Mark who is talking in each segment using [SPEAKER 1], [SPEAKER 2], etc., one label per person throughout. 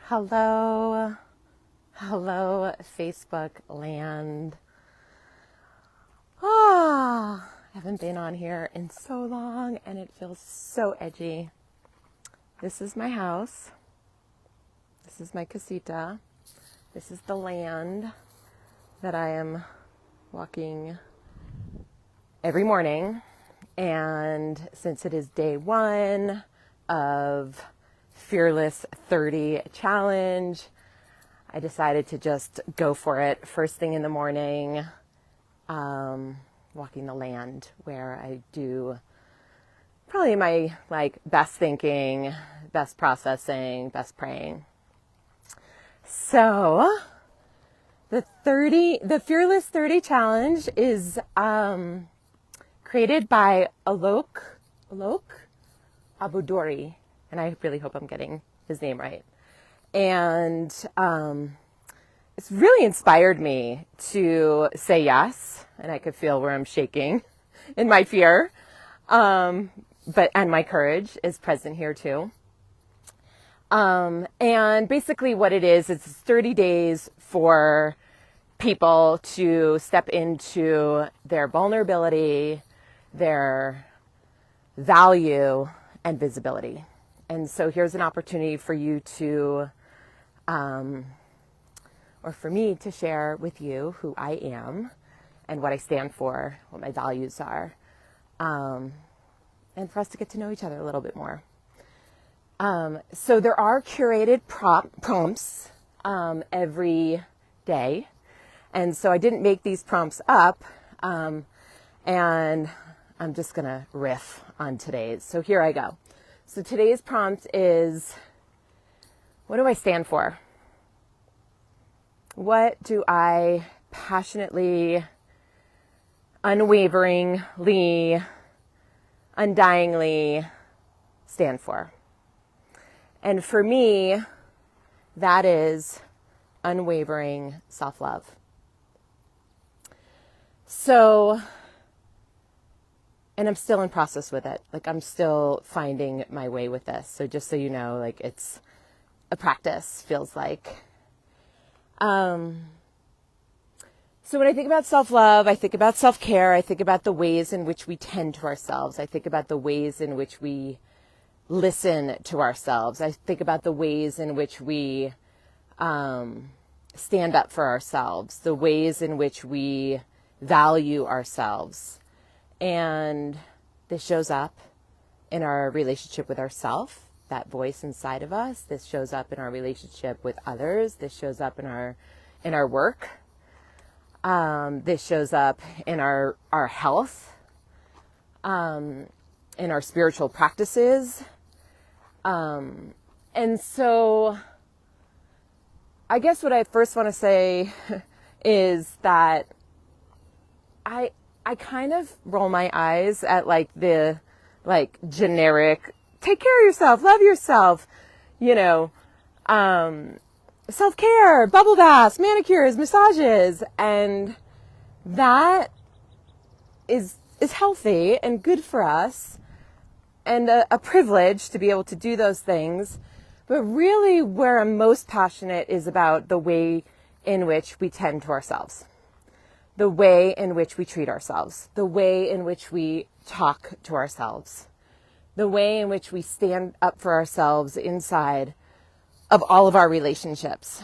[SPEAKER 1] Hello, Facebook land. I haven't been on here in so long and it feels so edgy. This is my house. This is my casita. This is the land that I am walking every morning. And since it is day one of Fearless 30 challenge, I decided to just go for it first thing in the morning, walking the land where I do probably my best thinking, best processing, best praying. So the Fearless 30 challenge is created by Alok Abudori. And I really hope I'm getting his name right. And it's really inspired me to say yes. And I could feel where I'm shaking in my fear. And my courage is present here too. And basically what it is, it's 30 days for people to step into their vulnerability, their value, and visibility. And so here's an opportunity for you to, or for me to share with you who I am and what I stand for, what my values are, and for us to get to know each other a little bit more. So there are curated prompts every day. And so I didn't make these prompts up, and I'm just going to riff on today's. So here I go. So today's prompt is, what do I stand for? What do I passionately, unwaveringly, undyingly stand for? And for me, that is unwavering self-love. So, and I'm still in process with it. I'm still finding my way with this. So just so you know, it's a practice, feels like. So when I think about self-love, I think about self-care. I think about the ways in which we tend to ourselves. I think about the ways in which we listen to ourselves. I think about the ways in which we stand up for ourselves, the ways in which we value ourselves. And this shows up in our relationship with ourselves, that voice inside of us. This shows up in our relationship with others. This shows up in our work. This shows up in our health, in our spiritual practices. And so I guess what I first want to say is that I kind of roll my eyes at the generic, take care of yourself, love yourself, self-care, bubble baths, manicures, massages. And that is healthy and good for us and a privilege to be able to do those things. But really where I'm most passionate is about the way in which we tend to ourselves. The way in which we treat ourselves, the way in which we talk to ourselves, the way in which we stand up for ourselves inside of all of our relationships.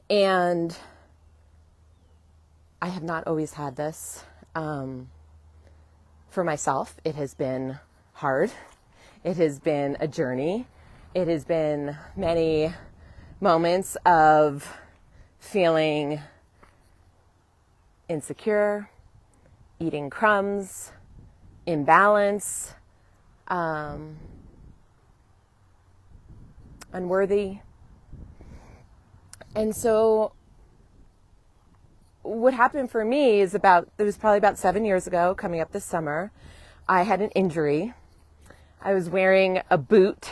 [SPEAKER 1] And I have not always had this. For myself, it has been hard. It has been a journey. It has been many moments of feeling insecure, eating crumbs, imbalance, unworthy. And so what happened for me is it was probably about 7 years ago, coming up this summer, I had an injury. I was wearing a boot,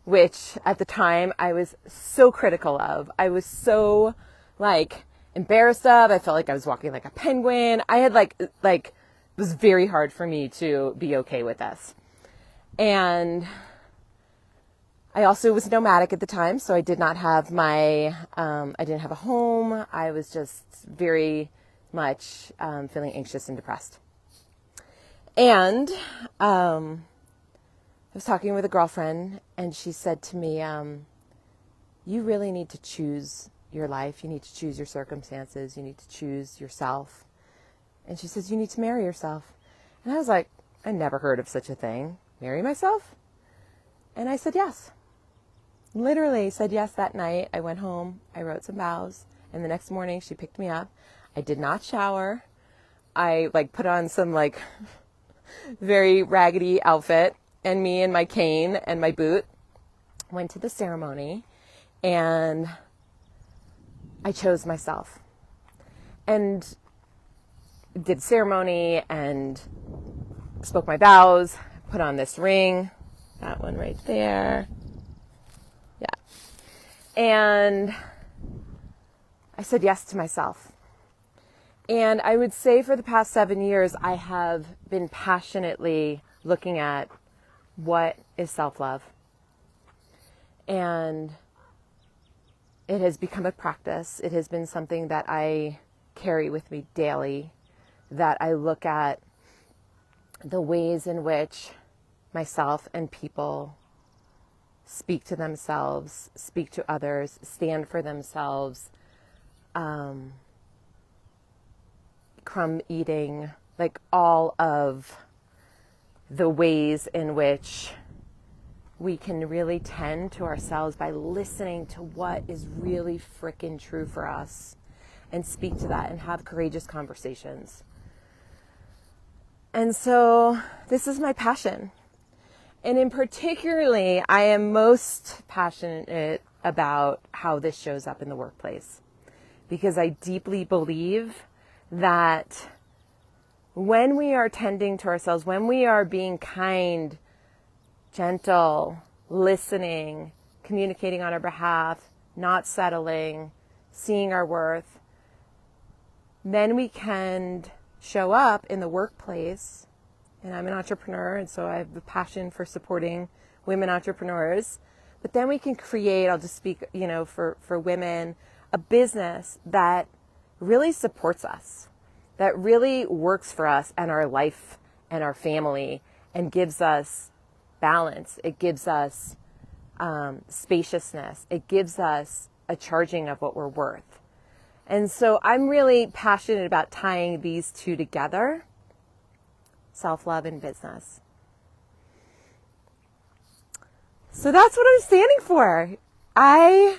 [SPEAKER 1] which at the time I was so critical of. I was so embarrassed of. I felt like I was walking like a penguin. I had it was very hard for me to be okay with this. And I also was nomadic at the time, so I did not have I didn't have a home. I was just very much feeling anxious and depressed. And I was talking with a girlfriend, and she said to me, you really need to choose your life. You need to choose your circumstances. You need to choose yourself. And she says, you need to marry yourself. And I was like, I never heard of such a thing. Marry myself? And I said yes. Literally said yes that night. I went home. I wrote some vows. And the next morning she picked me up. I did not shower. I put on some very raggedy outfit, and me and my cane and my boot went to the ceremony, and I chose myself and did ceremony and spoke my vows, put on this ring, that one right there. Yeah. And I said yes to myself. And I would say for the past 7 years, I have been passionately looking at what is self-love. And it has become a practice. It has been something that I carry with me daily, that I look at the ways in which myself and people speak to themselves, speak to others, stand for themselves, crumb eating, all of the ways in which we can really tend to ourselves by listening to what is really frickin' true for us and speak to that and have courageous conversations. And so this is my passion. And in particularly, I am most passionate about how this shows up in the workplace, because I deeply believe that when we are tending to ourselves, when we are being kind, gentle, listening, communicating on our behalf, not settling, seeing our worth, then we can show up in the workplace. And I'm an entrepreneur, and so I have a passion for supporting women entrepreneurs. But then we can create, I'll just speak, for women, a business that really supports us, that really works for us and our life and our family, and gives us balance. It gives us spaciousness. It gives us a charging of what we're worth. And so I'm really passionate about tying these two together, self-love and business. So that's what I'm standing for. I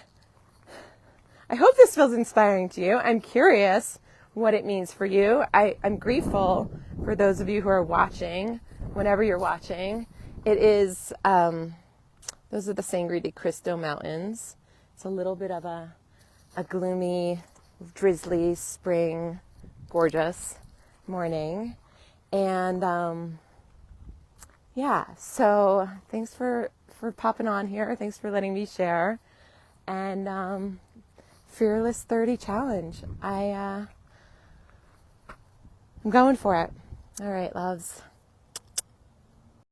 [SPEAKER 1] hope this feels inspiring to you. I'm curious what it means for you. I'm grateful for those of you who are watching, whenever you're watching. It is, those are the Sangre de Cristo Mountains. It's a little bit of a gloomy, drizzly, spring, gorgeous morning. And, so thanks for popping on here. Thanks for letting me share. And, Fearless 30 Challenge. I'm going for it. All right, loves.